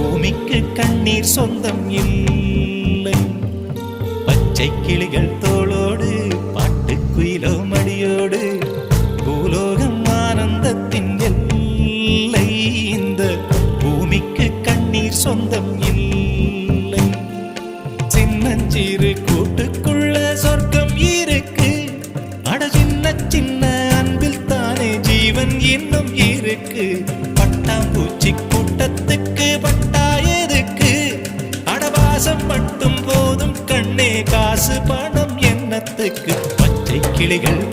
பூமிக்கு கண்ணீர் சொந்தம் இல்லை. பச்சை கிளிகள் தோளோடு பாட்டுக்குயிலோ மடியோடு பூலோகம் ஆனந்தத்தின் எல்லை. இந்த பூமிக்கு கண்ணீர் சொந்தம் இல்லை. சின்னஞ்சிறு கூட்டுக்குள்ள சொர்க்கம் இருக்கு. அட சின்ன சின்ன அன்பில் தானே ஜீவன் இன்னும் இருக்கு. பட்டாம்பூச்சி கூட்டத்துக்கு பட்டா எதுக்கு? அடவாசம் மட்டும் போதும் கண்ணே, காசு பணம் என்னத்துக்கு? பச்சை கிளிகள்